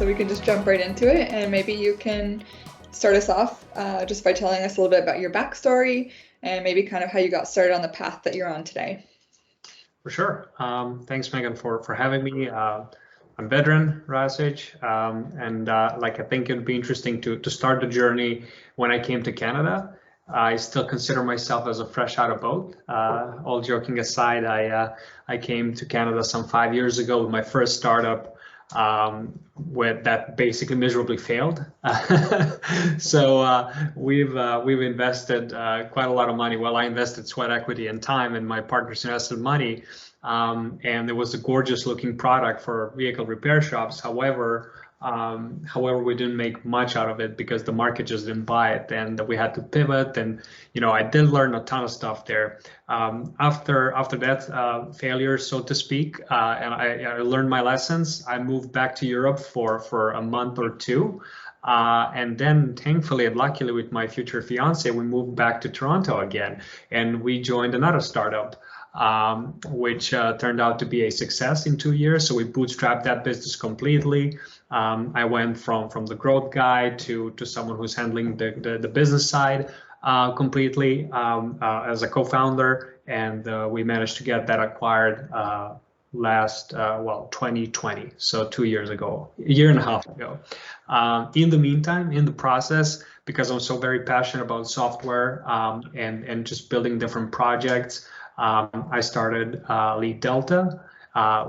we can just jump right into it, and maybe you can start us off just by telling us a little bit about your backstory and maybe kind of how you got started on the path that you're on today. For sure. Thanks, Megan, for having me. I'm Ved Rasic, and I think it'd be interesting to start the journey when I came to Canada. I still consider myself as a fresh out of boat. All joking aside, I came to Canada some 5 years ago with my first startup, that basically miserably failed. So we've invested quite a lot of money. Well, I invested sweat equity and time, and my partners invested money. And it was a gorgeous looking product for vehicle repair shops. However, we didn't make much out of it because the market just didn't buy it, and we had to pivot. And I did learn a ton of stuff there. After that failure, so to speak, and I learned my lessons. I moved back to Europe for a month or two. And then thankfully and luckily with my future fiance, we moved back to Toronto again, and we joined another startup, which turned out to be a success in 2 years. So we bootstrapped that business completely. I went from the growth guy to someone who's handling the business side completely as a co-founder, and we managed to get that acquired last 2020, so 2 years ago, a year and a half ago. In the meantime, in the process, because I'm so very passionate about software and just building different projects, I started LeadDelta,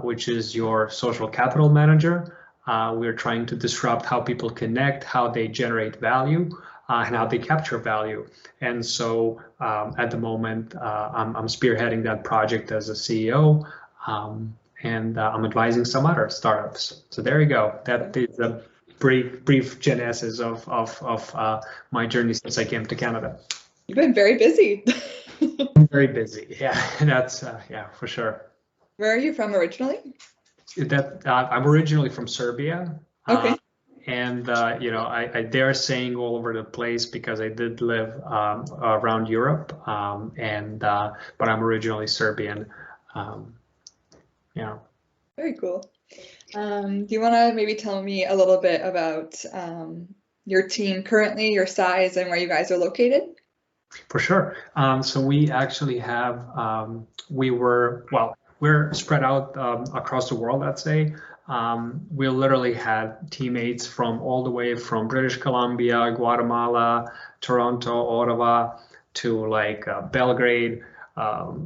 which is your social capital manager. We're trying to disrupt how people connect, how they generate value, and how they capture value. And so at the moment, I'm spearheading that project as a CEO, and I'm advising some other startups. So there you go. That is a brief genesis of my journey since I came to Canada. You've been very busy. Very busy, yeah. That's for sure. Where are you from originally? I'm originally from Serbia. Okay. I dare saying all over the place because I did live around Europe, but I'm originally Serbian. Very cool. Do you want to maybe tell me a little bit about your team currently, your size, and where you guys are located? For sure. So we actually have, we're spread out across the world, I'd say. We literally had teammates from all the way from British Columbia, Guatemala, Toronto, Ottawa, to Belgrade,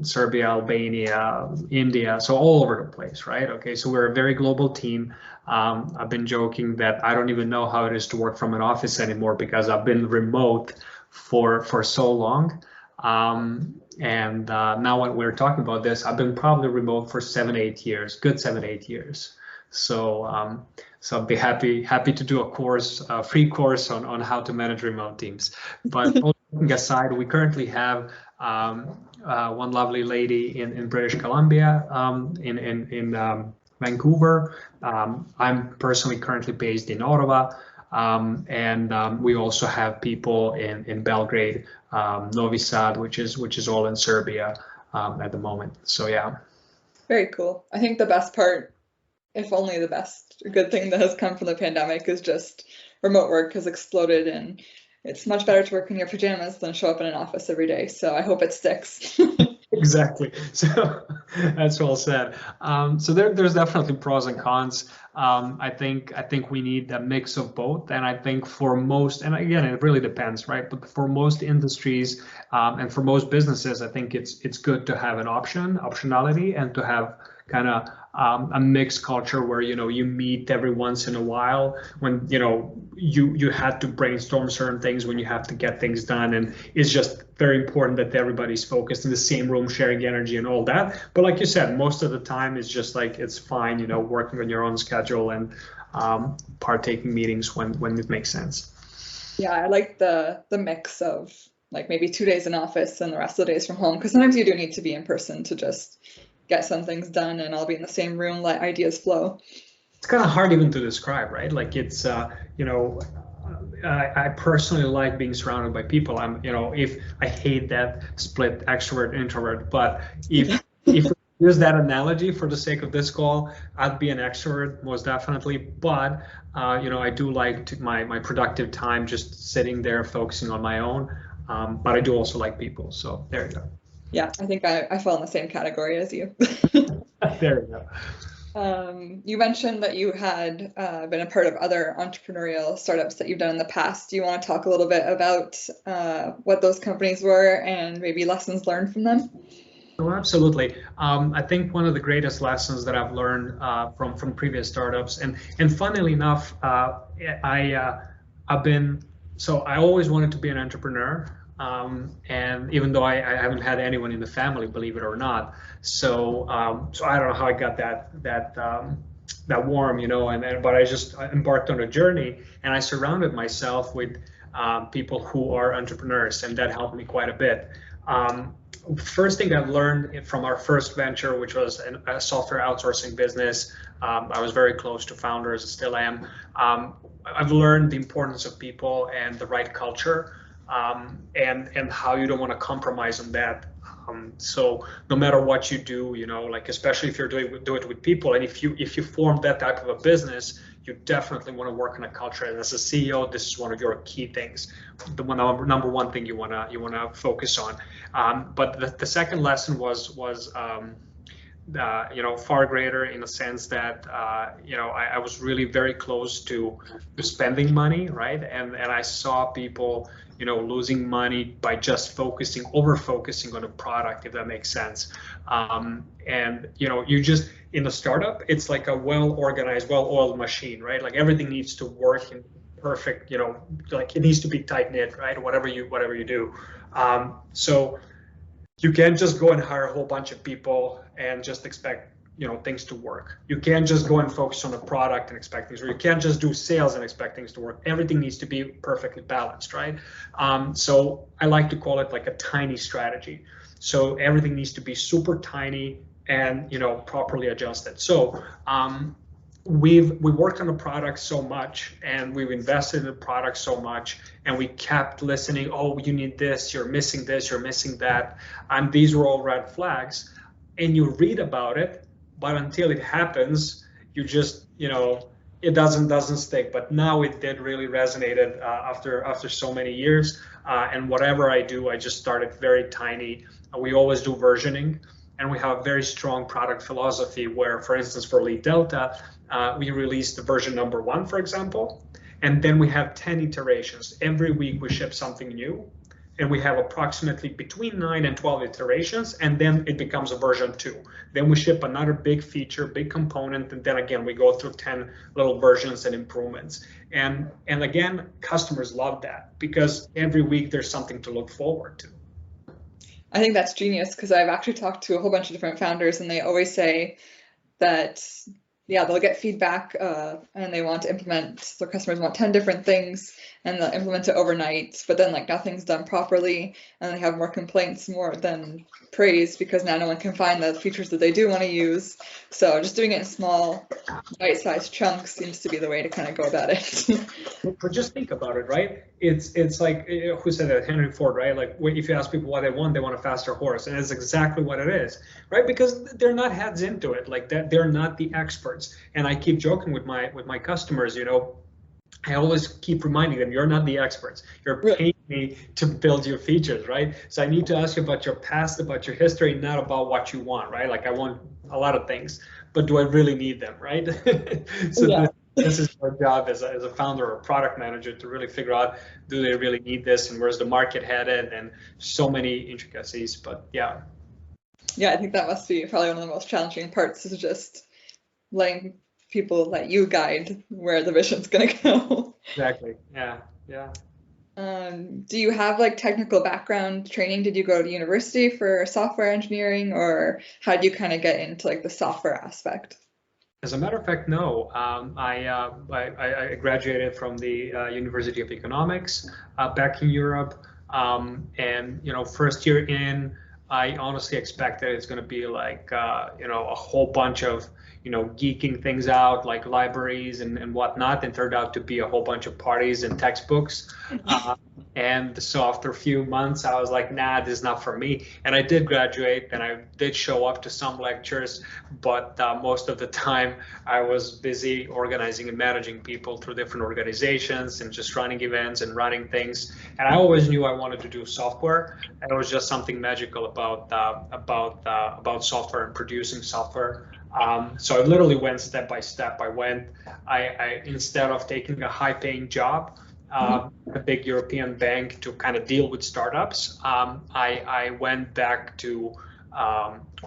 Serbia, Albania, India, so all over the place, right? Okay, so we're a very global team. I've been joking that I don't even know how it is to work from an office anymore because I've been remote for so long. And now when we're talking about this, I've been probably remote for 7-8 years, good 7-8 years. So I'd be happy to do a free course on how to manage remote teams. But all joking aside, we currently have one lovely lady in British Columbia, in Vancouver. I'm personally currently based in Ottawa. And we also have people in Belgrade, Novi Sad, which is all in Serbia at the moment. So yeah. Very cool. I think the best part, if only the best good thing that has come from the pandemic, is just remote work has exploded, and it's much better to work in your pajamas than show up in an office every day. So I hope it sticks. Exactly. So that's well said. So there's definitely pros and cons. I think we need a mix of both. And I think for most, and again, it really depends, right? But for most industries and for most businesses, I think it's good to have an optionality, and to have kind of a mixed culture where you meet every once in a while when you had to brainstorm certain things, when you have to get things done, and it's just very important that everybody's focused in the same room, sharing energy and all that. But like you said, most of the time it's just it's fine, working on your own schedule and partaking meetings when it makes sense. Yeah, I like the mix of maybe 2 days in office and the rest of the days from home, because sometimes you do need to be in person to just get some things done, and I'll be in the same room, let ideas flow. It's kind of hard even to describe, right? It's I personally like being surrounded by people. If I hate that split extrovert introvert, but if use that analogy for the sake of this call. I'd be an extrovert most definitely, but I do like my productive time just sitting there focusing on my own. But I do also like people. So there you go. Yeah, I think I fall in the same category as you. There you go. You mentioned that you had been a part of other entrepreneurial startups that you've done in the past. Do you want to talk a little bit about what those companies were and maybe lessons learned from them? Oh, absolutely. I think one of the greatest lessons that I've learned from previous startups, and funnily enough, I always wanted to be an entrepreneur, and even though I haven't had anyone in the family, believe it or not, so I don't know how I got that warm, but I just embarked on a journey, and I surrounded myself with people who are entrepreneurs, and that helped me quite a bit. First thing I've learned from our first venture, which was a software outsourcing business, I was very close to founders, still am. I've learned the importance of people and the right culture, and how you don't want to compromise on that. So no matter what you do, like especially if you're do it with people, and if you form that type of a business, you definitely want to work on a culture. And as a CEO, this is one of your key things, the number one thing you wanna focus on. But the second lesson was far greater in the sense that I was really very close to spending money, right? And I saw people losing money by just over focusing on a product, if that makes sense. And you just in a startup, it's like a well-organized, well-oiled machine, right? Like everything needs to work in perfect, like it needs to be tight knit, right? Whatever you do. So you can't just go and hire a whole bunch of people and just expect things to work. You can't just go and focus on a product and expect things, or you can't just do sales and expect things to work. Everything needs to be perfectly balanced, right? So I like to call it like a tiny strategy. So everything needs to be super tiny and properly adjusted. So we worked on the product so much, and we've invested in the product so much, and we kept listening. Oh, you need this, you're missing this, you're missing that, and these were all red flags. And you read about it, but until it happens, you just it doesn't stick. But now it did really resonated after so many years. And whatever I do, I just started very tiny. We always do versioning, and we have a very strong product philosophy where, for instance, for LeadDelta, we released the version number 1, for example, and then we have 10 iterations. Every week we ship something new, and we have approximately between 9 and 12 iterations, and then it becomes a version 2. Then we ship another big feature, big component, and then again we go through 10 little versions and improvements. And again, customers love that because every week there's something to look forward to. I think that's genius, because I've actually talked to a whole bunch of different founders, and they always say that, yeah, they'll get feedback and they want to implement, their customers want 10 different things, and they'll implement it overnight, but then like nothing's done properly, and they have more complaints more than praise, because now no one can find the features that they do want to use. So just doing it in small, bite-sized chunks seems to be the way to kind of go about it. But just think about it, right? It's like, who said that? Henry Ford, right? Like if you ask people what they want a faster horse, and it's exactly what it is, right? Because they're not heads into it, like that. They're not the experts. And I keep joking with my customers, I always keep reminding them, you're not the experts. You're paying me to build your features, right? So I need to ask you about your past, about your history, not about what you want, right? Like I want a lot of things, but do I really need them, right? So yeah. This is our job as a founder or product manager to really figure out, do they really need this, and where's the market headed, and so many intricacies, but yeah. Yeah, I think that must be probably one of the most challenging parts, is just letting people let you guide where the vision's going to go. Exactly. Yeah. Do you have like technical background training? Did you go to university for software engineering, or how do you kind of get into like the software aspect? As a matter of fact, no. I graduated from the University of Economics back in Europe, and first year in, I honestly expected it's going to be like a whole bunch of geeking things out, like libraries and whatnot, and turned out to be a whole bunch of parties and textbooks. And so after a few months, I was like, nah, this is not for me. And I did graduate and I did show up to some lectures, but most of the time I was busy organizing and managing people through different organizations and just running events and running things. And I always knew I wanted to do software. And it was just something magical about software and producing software. So I literally went step by step. I instead of taking a high-paying job, a big European bank to kind of deal with startups, I went back to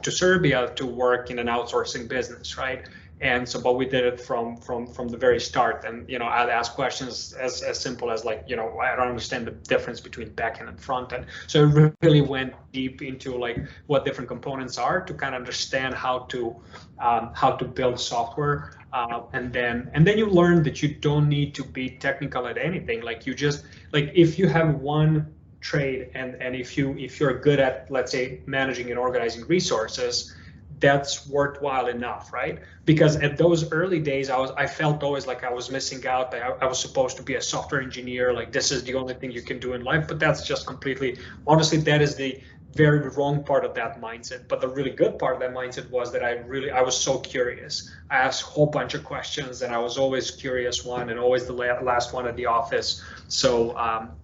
Serbia to work in an outsourcing business, right? And so, but we did it from the very start. And I'd ask questions as simple as like, I don't understand the difference between backend and frontend. So it really went deep into like what different components are to kind of understand how to build software. And then you learn that you don't need to be technical at anything. Like you just like if you have one trade and if you're good at, let's say, managing and organizing resources, that's worthwhile enough, right? Because at those early days, I felt always like I was missing out. I was supposed to be a software engineer. Like this is the only thing you can do in life. But that's just completely, honestly, that is the very wrong part of that mindset. But the really good part of that mindset was that I was so curious. I asked a whole bunch of questions and I was always curious one and always the last one at the office. So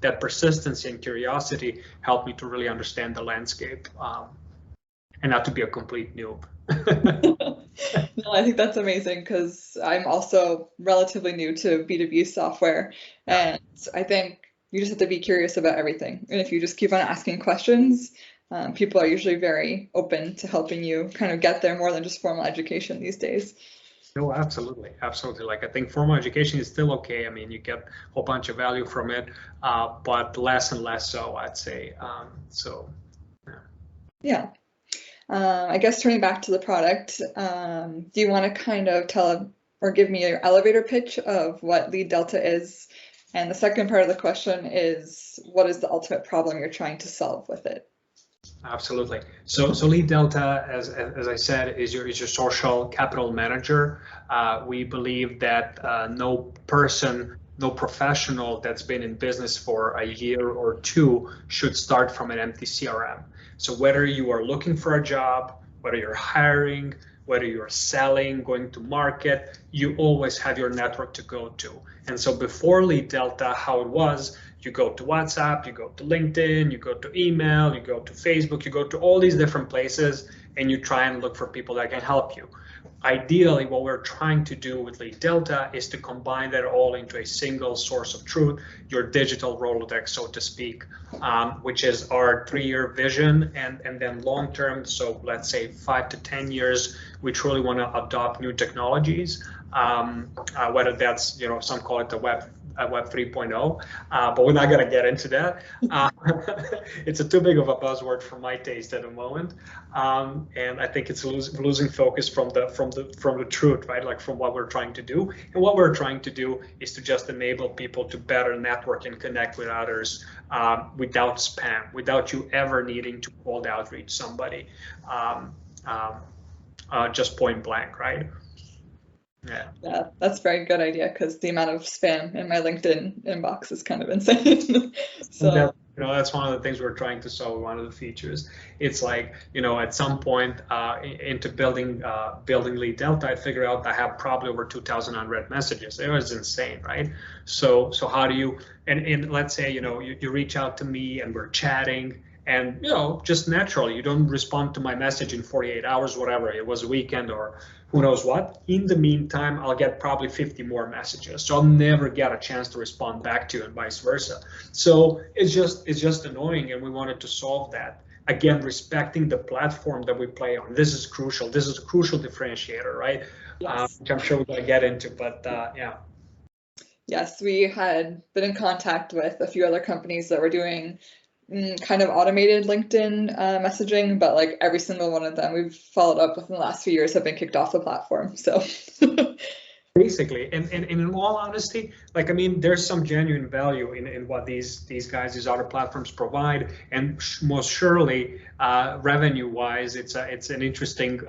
that persistence and curiosity helped me to really understand the landscape. And not to be a complete noob. No, I think that's amazing because I'm also relatively new to B2B software. And I think you just have to be curious about everything. And if you just keep on asking questions, people are usually very open to helping you kind of get there more than just formal education these days. No, absolutely. Absolutely. Like I think formal education is still okay. I mean, you get a whole bunch of value from it, but less and less so, I'd say. Yeah. I guess turning back to the product, do you want to kind of tell or give me your elevator pitch of what LeadDelta is? And the second part of the question is, what is the ultimate problem you're trying to solve with it? Absolutely. So LeadDelta, as I said, is your social capital manager. We believe that no professional that's been in business for a year or two should start from an empty CRM. So whether you are looking for a job, whether you're hiring, whether you're selling, going to market, you always have your network to go to. And so before LeadDelta, how it was, you go to WhatsApp, you go to LinkedIn, you go to email, you go to Facebook, you go to all these different places, and you try and look for people that can help you. Ideally, what we're trying to do with LeadDelta is to combine that all into a single source of truth, your digital Rolodex, so to speak, which is our 3-year vision and then long term. So let's say 5 to 10 years, we truly want to adopt new technologies, whether that's, some call it the Web 3.0, but we're not going to get into that. It's too big of a buzzword for my taste at the moment, and I think it's losing focus from the truth, right? Like from what we're trying to do. And what we're trying to do is to just enable people to better network and connect with others without spam, without you ever needing to cold outreach somebody, just point blank, right? Yeah, that's a very good idea because the amount of spam in my LinkedIn inbox is kind of insane. So that's one of the things we're trying to solve. One of the features. It's like, at some point into building LeadDelta, I figured out I have probably over 2,000 unread messages. It was insane, right? So how do you and let's say you reach out to me and we're chatting. And just naturally, you don't respond to my message in 48 hours, whatever, it was a weekend or who knows what. In the meantime, I'll get probably 50 more messages. So I'll never get a chance to respond back to you and vice versa. So it's just annoying, and we wanted to solve that. Again, respecting the platform that we play on. This is crucial. This is a crucial differentiator, right? Yes. Which I'm sure we're going to get into, but yeah. Yes, we had been in contact with a few other companies that were doing kind of automated LinkedIn messaging, but like every single one of them we've followed up with in the last few years have been kicked off the platform. So basically, and in all honesty, like, I mean, there's some genuine value in what these other platforms provide, and most surely revenue wise, it's an interesting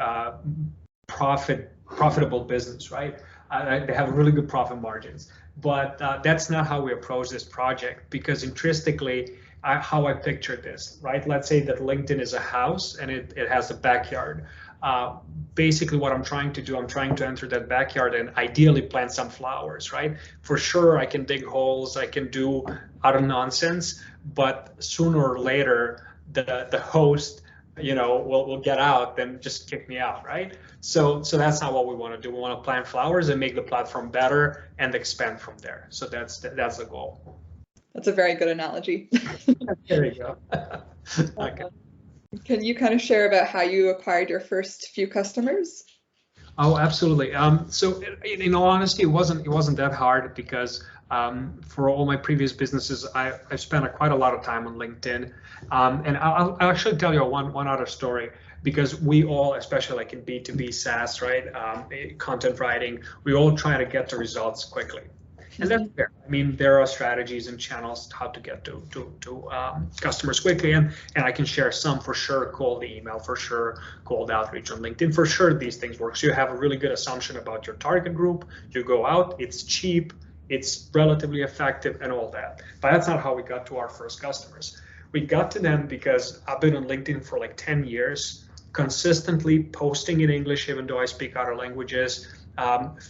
profitable business, right? They have really good profit margins. but that's not how we approach this project, because intrinsically, how I picture this, right? Let's say that LinkedIn is a house and it has a backyard. Basically what I'm trying to do, I'm trying to enter that backyard and ideally plant some flowers, right? For sure, I can dig holes, I can do other nonsense, but sooner or later, the host, will get out, then just kick me out, right? So that's not what we want to do. We want to plant flowers and make the platform better and expand from there. So that's the goal. That's a very good analogy. There you go. Okay. Can you kind of share about how you acquired your first few customers? Oh, absolutely. So in all honesty, it wasn't that hard, because for all my previous businesses, I've spent quite a lot of time on LinkedIn. And I'll actually tell you one other story, because we all, especially like in B2B SaaS, right, content writing, we all try to get the results quickly. And that's fair. I mean, there are strategies and channels how to get to customers quickly, and I can share some for sure. Cold email for sure, cold outreach on LinkedIn for sure. These things work. So you have a really good assumption about your target group. You go out. It's cheap. It's relatively effective, and all that. But that's not how we got to our first customers. We got to them because I've been on LinkedIn for like 10 years, consistently posting in English, even though I speak other languages.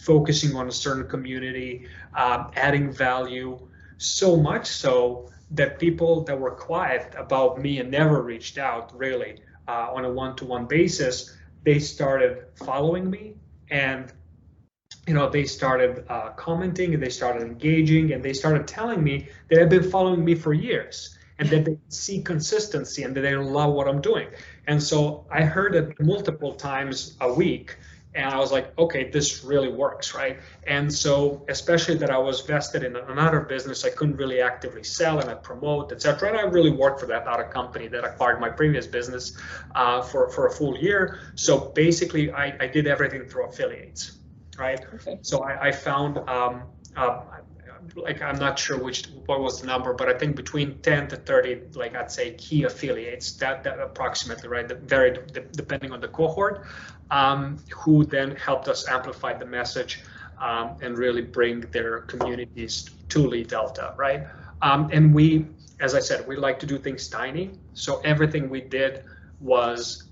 Focusing on a certain community, adding value, so much so that people that were quiet about me and never reached out really on a one-to-one basis, they started following me, and they started commenting, and they started engaging, and they started telling me they had been following me for years, and that they see consistency and that they love what I'm doing. And so I heard it multiple times a week. And I was like, okay, this really works, right? And so, especially that I was vested in another business, I couldn't really actively sell and promote, etc. And I really worked for that other company that acquired my previous business for a full year. So basically, I did everything through affiliates, right? Okay. So I found, like, I'm not sure what was the number, but I think between 10 to 30, like I'd say, key affiliates, that approximately, right? That varied depending on the cohort, who then helped us amplify the message and really bring their communities to LeadDelta, right? And we, as I said, we like to do things tiny. So everything we did was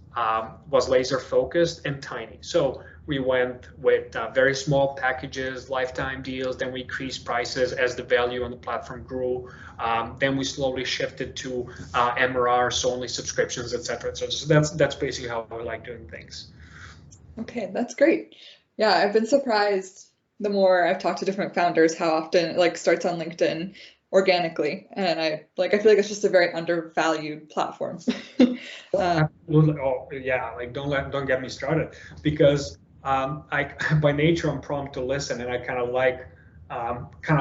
laser focused and tiny. So we went with very small packages, lifetime deals, then we increased prices as the value on the platform grew. Then we slowly shifted to MRR, so only subscriptions, etc. So that's basically how we like doing things. Okay, that's great. Yeah, I've been surprised the more I've talked to different founders how often it like starts on LinkedIn organically, and I feel like it's just a very undervalued platform. Absolutely. Oh yeah, like don't get me started, because by nature I'm prompt to listen, and I kind of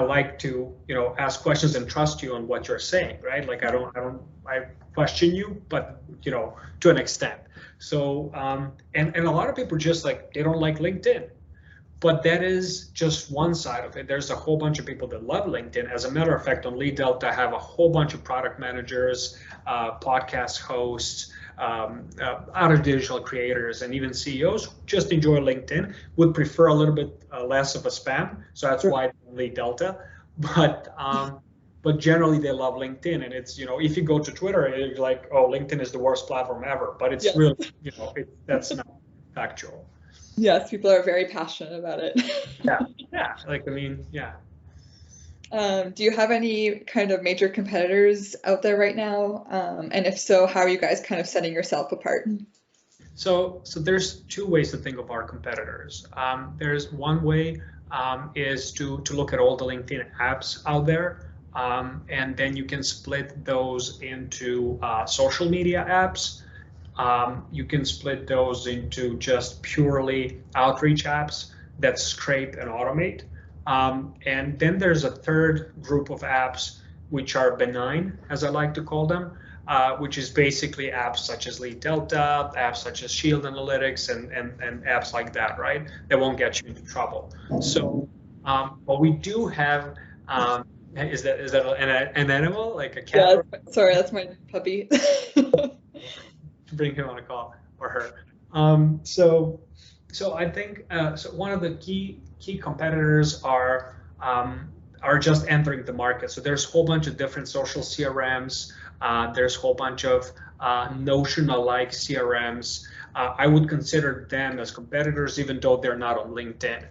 like to ask questions and trust you on what you're saying, right? Like I question you, but to an extent. So and a lot of people just like they don't like LinkedIn. But that is just one side of it. There's a whole bunch of people that love LinkedIn. As a matter of fact, on LeadDelta, I have a whole bunch of product managers, podcast hosts, other digital creators, and even CEOs who just enjoy LinkedIn, would prefer a little bit less of a spam. So that's why LeadDelta. But generally, they love LinkedIn. And it's, if you go to Twitter, it's like, oh, LinkedIn is the worst platform ever. But it's really, that's not factual. Yes, people are very passionate about it. Yeah. Like, I mean, yeah. Do you have any kind of major competitors out there right now? And if so, how are you guys kind of setting yourself apart? So there's two ways to think of our competitors. There's one way is to look at all the LinkedIn apps out there. And then you can split those into social media apps. You can split those into just purely outreach apps that scrape and automate. And then there's a third group of apps which are benign, as I like to call them, which is basically apps such as LeadDelta, apps such as Shield Analytics, and apps like that, right? That won't get you into trouble. So, but we do have, is that an animal, like a cat? Yeah, sorry, that's my puppy. Bring him on a call, or her. So I think so one of the key competitors are are just entering the market. So there's a whole bunch of different social CRMs. There's a whole bunch of Notion-alike CRMs. I would consider them as competitors, even though they're not on LinkedIn.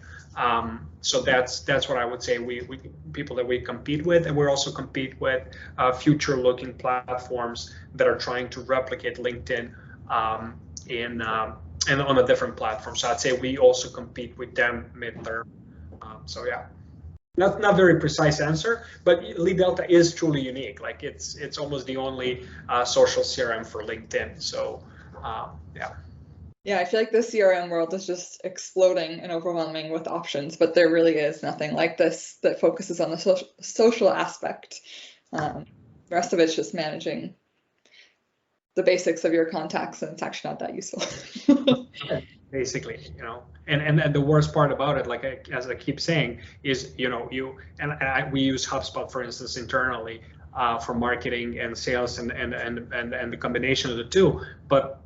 So that's what I would say. We people that we compete with, and we also compete with future-looking platforms that are trying to replicate LinkedIn and on a different platform. So I'd say we also compete with them midterm. So yeah, not very precise answer, but LeadDelta is truly unique. Like it's almost the only social CRM for LinkedIn. So yeah. Yeah, I feel like the CRM world is just exploding and overwhelming with options, but there really is nothing like this that focuses on the social aspect. The rest of it's just managing the basics of your contacts, and it's actually not that useful. Basically, and the worst part about it, like as I keep saying, is we use HubSpot, for instance, internally for marketing and sales and the combination of the two, but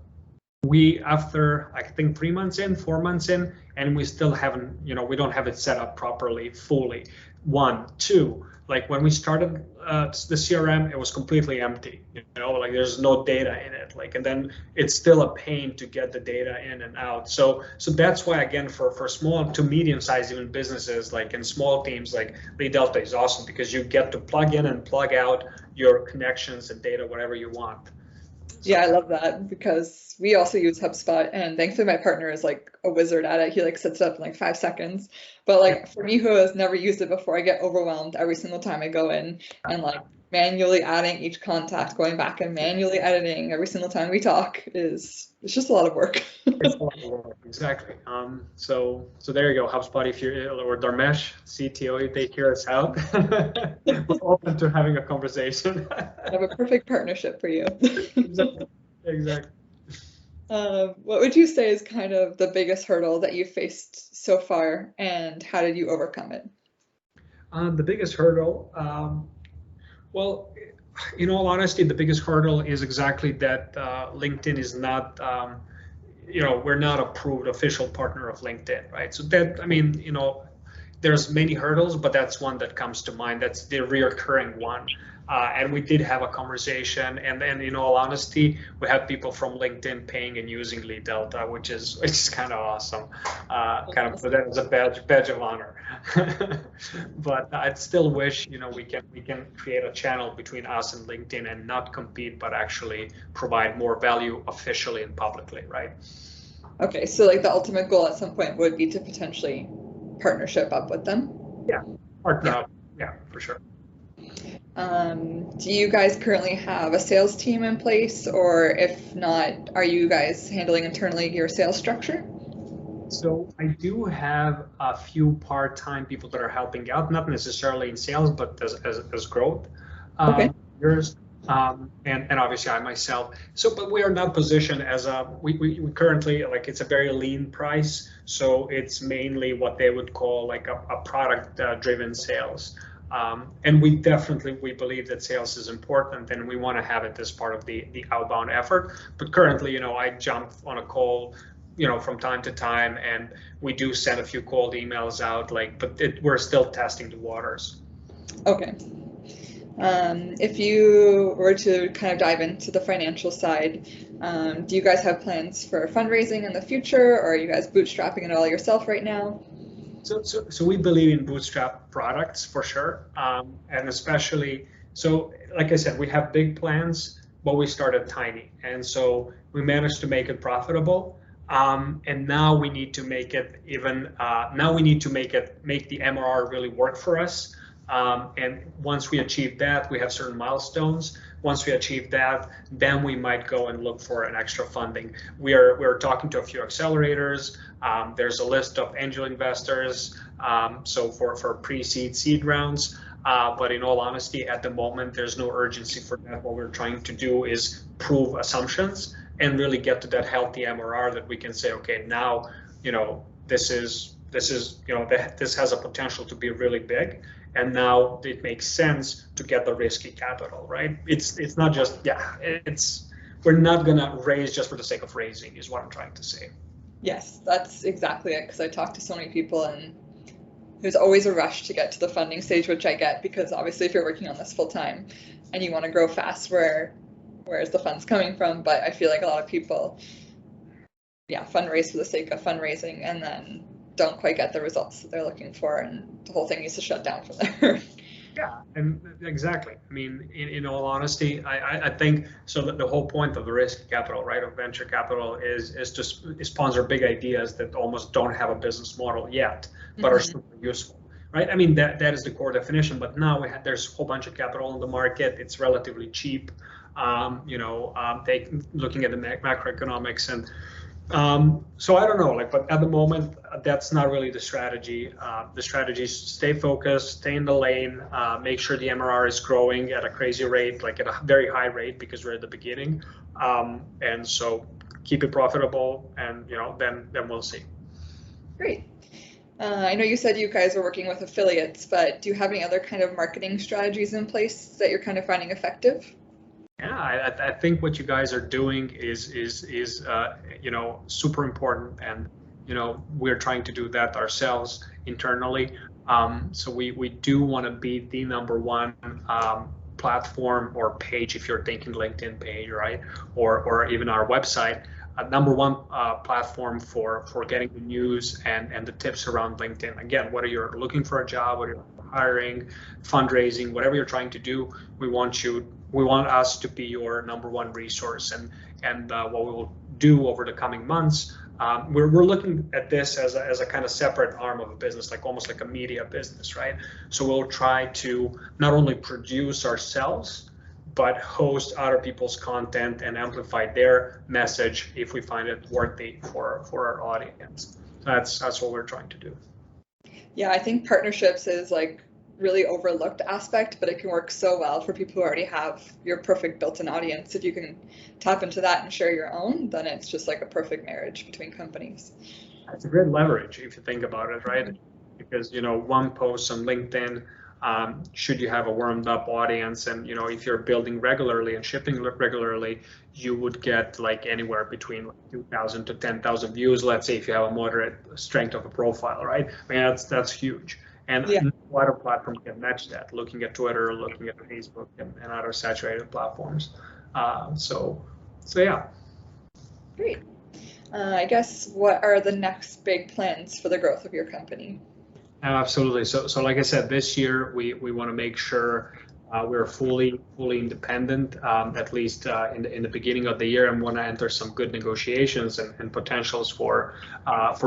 we, after I think 3 months in, 4 months in, and we still haven't, we don't have it set up properly, fully. 1, 2, like when we started the CRM, it was completely empty, like there's no data in it, like, and then it's still a pain to get the data in and out. So that's why, again, for small to medium-sized even businesses, like in small teams, like LeadDelta is awesome because you get to plug in and plug out your connections and data, whatever you want. Yeah, I love that because we also use HubSpot, and thankfully my partner is like a wizard at it. He like sets it up in like 5 seconds. But like for me, who has never used it before, I get overwhelmed every single time I go in and like manually adding each contact, going back and manually editing every single time we talk it's just a lot of work. It's a lot of work, exactly. So there you go, HubSpot. If you're, or Dharmesh, CTO, you take hear us out. We're open to having a conversation. I have a perfect partnership for you. Exactly. What would you say is kind of the biggest hurdle that you've faced so far, and how did you overcome it? The biggest hurdle, well, in all honesty, the biggest hurdle is exactly that LinkedIn is not, we're not approved official partner of LinkedIn, right? So that, I mean, there's many hurdles, but that's one that comes to mind. That's the reoccurring one. And we did have a conversation, and then, in all honesty, we had people from LinkedIn paying and using LeadDelta, which is kind of awesome. Kind of, that was a badge of honor. But I'd still wish, we can create a channel between us and LinkedIn and not compete, but actually provide more value officially and publicly, right? Okay, so like the ultimate goal at some point would be to potentially partnership up with them. Yeah, partner up. Yeah, for sure. Do you guys currently have a sales team in place, or if not, are you guys handling internally your sales structure? So I do have a few part-time people that are helping out, not necessarily in sales, but as growth. Okay. And obviously I myself. So, but we are not positioned as we currently, like, it's a very lean price. So it's mainly what they would call like a product driven sales. And we believe that sales is important, and we want to have it as part of the outbound effort. But currently, I jump on a call, from time to time, and we do send a few cold emails out, but we're still testing the waters. Okay. If you were to kind of dive into the financial side, do you guys have plans for fundraising in the future, or are you guys bootstrapping it all yourself right now? So we believe in bootstrap products for sure, and especially, so like I said, we have big plans, but we started tiny, and so we managed to make it profitable, and now we need to make it make the MRR really work for us. And once we achieve that, we have certain milestones. Once we achieve that, then we might go and look for an extra funding. We're talking to a few accelerators. There's a list of angel investors, so for pre-seed, seed rounds. But in all honesty, at the moment, there's no urgency for that. What we're trying to do is prove assumptions and really get to that healthy MRR that we can say, okay, now, this has a potential to be really big. And now it makes sense to get the risky capital, right? It's not just, we're not gonna raise just for the sake of raising, is what I'm trying to say. Yes, that's exactly it, because I talked to so many people, and there's always a rush to get to the funding stage, which I get, because obviously if you're working on this full time and you want to grow fast, where's the funds coming from? But I feel like a lot of people, fundraise for the sake of fundraising and then don't quite get the results that they're looking for, and the whole thing needs to shut down from there. Yeah, and exactly. I mean, in all honesty, I think so that the whole point of the risk capital, right, of venture capital is to sponsor big ideas that almost don't have a business model yet, but are super useful, right? I mean, that is the core definition. But now there's a whole bunch of capital in the market. It's relatively cheap. Looking at the macroeconomics and. So I don't know, but at the moment, that's not really the strategy. The strategy is stay focused, stay in the lane, make sure the MRR is growing at a crazy rate, at a very high rate, because we're at the beginning. And so keep it profitable, and then we'll see. Great. I know you said you guys were working with affiliates, but do you have any other kind of marketing strategies in place that you're kind of finding effective? Yeah, I think what you guys are doing is super important, and we're trying to do that ourselves internally. So we do want to be the number one platform or page, if you're thinking LinkedIn page, right, or even our website, number one platform for getting the news and the tips around LinkedIn. Again, whether you're looking for a job, whether you're hiring, fundraising, whatever you're trying to do, we want us to be your number one resource. And what we will do over the coming months, we're looking at this as a kind of separate arm of a business, almost like a media business, right? So we'll try to not only produce ourselves, but host other people's content and amplify their message if we find it worthy for our audience. That's what we're trying to do. Yeah, I think partnerships is really overlooked aspect, but it can work so well for people who already have your perfect built-in audience. If you can tap into that and share your own, then it's just a perfect marriage between companies. It's a great leverage if you think about it, right? Because one post on LinkedIn, should you have a warmed up audience, and if you're building regularly and shipping regularly, you would get anywhere between 2,000 to 10,000 views. Let's say if you have a moderate strength of a profile, right? I mean, that's huge. And no other platform can match that. Looking at Twitter, looking at Facebook, and other saturated platforms. So yeah. Great. I guess, what are the next big plans for the growth of your company? Absolutely. So like I said, this year we want to make sure we're fully independent, at least in the beginning of the year, and want to enter some good negotiations and potentials for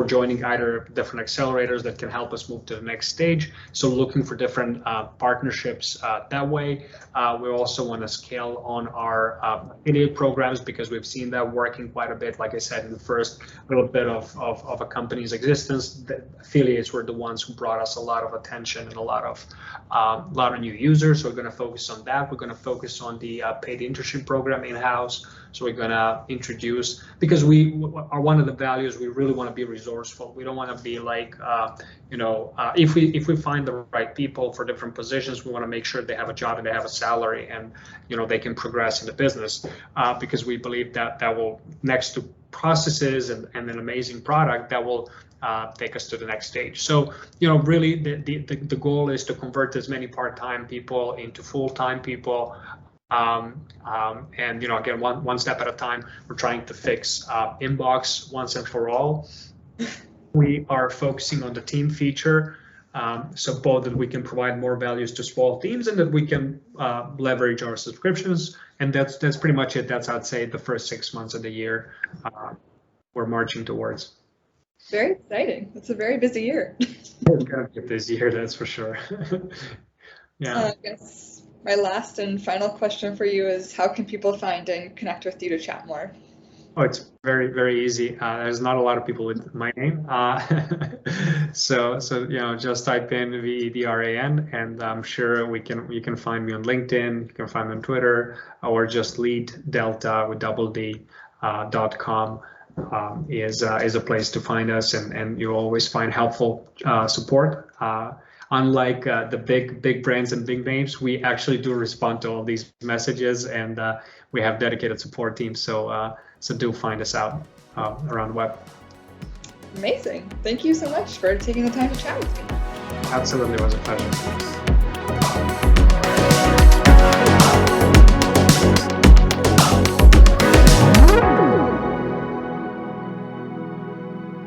joining either different accelerators that can help us move to the next stage. So looking for different partnerships that way. We also want to scale on our affiliate programs, because we've seen that working quite a bit. Like I said, in the first little bit of a company's existence, the affiliates were the ones who brought us a lot of attention and a lot of new users. So we're going to focus on that. We're going to focus on the paid internship program in-house. So we're going to introduce, because we are one of the values, we really want to be resourceful. We don't want to be if we find the right people for different positions, we want to make sure they have a job and they have a salary, and they can progress in the business, because we believe that will, next to processes and an amazing product, that will take us to the next stage. So, really the goal is to convert as many part-time people into full-time people. And again, one step at a time. We're trying to fix inbox once and for all. We are focusing on the team feature, so both that we can provide more values to small teams, and that we can leverage our subscriptions. And that's pretty much it. That's, I'd say, the first 6 months of the year we're marching towards. Very exciting. It's a very busy year. It's gonna be a busy year, that's for sure. Yeah. I guess my last and final question for you is, how can people find and connect with you to chat more? Oh, it's very, very easy. There's not a lot of people with my name. So just type in VEDRAN, and I'm sure you can find me on LinkedIn, you can find me on Twitter, or just LeadDelta with .com is a place to find us, and you'll always find helpful support. Unlike the big brands and big names, we actually do respond to all these messages, and we have dedicated support teams. So do find us out around the web. Amazing. Thank you so much for taking the time to chat with me. Absolutely, it was a pleasure.